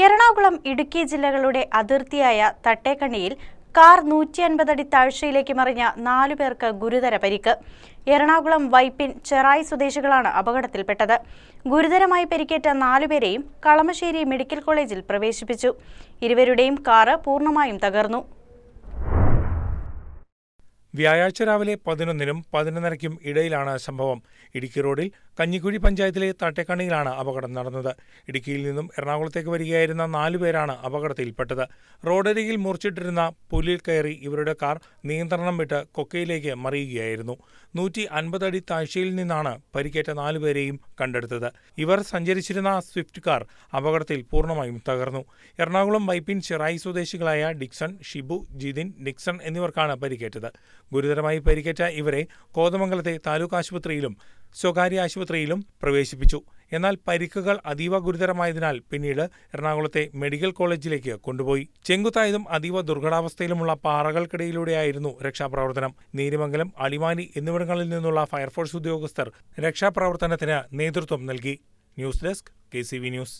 എറണാകുളം ഇടുക്കി ജില്ലകളുടെ അതിർത്തിയായ തട്ടേക്കണ്ണിയിൽ കാർ 150 അടി താഴ്ചയിലേക്ക് മറിഞ്ഞ 4 പേർക്ക് ഗുരുതര പരിക്ക്. എറണാകുളം വൈപ്പിൻ ചെറായി സ്വദേശികളാണ് അപകടത്തിൽപ്പെട്ടത്. ഗുരുതരമായി പരിക്കേറ്റ 4 പേരെയും കളമശ്ശേരി മെഡിക്കൽ കോളേജിൽ പ്രവേശിപ്പിച്ചു. ഇരുവരുടെയും കാർ പൂർണ്ണമായും തകർന്നു. വ്യാഴാഴ്ച രാവിലെ 11-നും 11:30-ക്കും ഇടയിലാണ് സംഭവം. ഇടുക്കി റോഡിൽ കഞ്ഞിക്കുഴി പഞ്ചായത്തിലെ തട്ടേക്കണ്ണിയിലാണ് അപകടം നടന്നത്. ഇടുക്കിയിൽ നിന്നും എറണാകുളത്തേക്ക് വരികയായിരുന്ന 4 പേരാണ് അപകടത്തിൽപ്പെട്ടത്. റോഡരികിൽ മുറിച്ചിട്ടിരുന്ന പുല്ലിൽ കയറി ഇവരുടെ കാർ നിയന്ത്രണം വിട്ട് കൊക്കയിലേക്ക് മറിയുകയായിരുന്നു. 150 അടി താഴ്ചയിൽ നിന്നാണ് പരിക്കേറ്റ 4 പേരെയും കണ്ടെടുത്തത്. ഇവർ സഞ്ചരിച്ചിരുന്ന സ്വിഫ്റ്റ് കാർ അപകടത്തിൽ പൂർണ്ണമായും തകർന്നു. എറണാകുളം വൈപ്പിൻ ചെറായി സ്വദേശികളായ ഡിക്സൺ, ഷിബു, ജിതിൻ, നിക്സൺ എന്നിവർക്കാണ് പരിക്കേറ്റത്. ഗുരുതരമായി പരിക്കേറ്റ ഇവരെ കോതമംഗലത്തെ താലൂക്ക് ആശുപത്രിയിലും സ്വകാര്യ ആശുപത്രിയിലും പ്രവേശിപ്പിച്ചു. എന്നാൽ പരിക്കുകൾ അതീവ ഗുരുതരമായതിനാൽ പിന്നീട് എറണാകുളത്തെ മെഡിക്കൽ കോളേജിലേക്ക് കൊണ്ടുപോയി. ചെങ്കുത്തായതും അതീവ ദുർഘടാവസ്ഥയിലുമുള്ള പാറകൾക്കിടയിലൂടെയായിരുന്നു രക്ഷാപ്രവർത്തനം. നീരിമംഗലം, അടിമാലി എന്നിവിടങ്ങളിൽ നിന്നുള്ള ഫയർഫോഴ്സ് ഉദ്യോഗസ്ഥർ രക്ഷാപ്രവർത്തനത്തിന് നേതൃത്വം നൽകി. News desk, KCV news.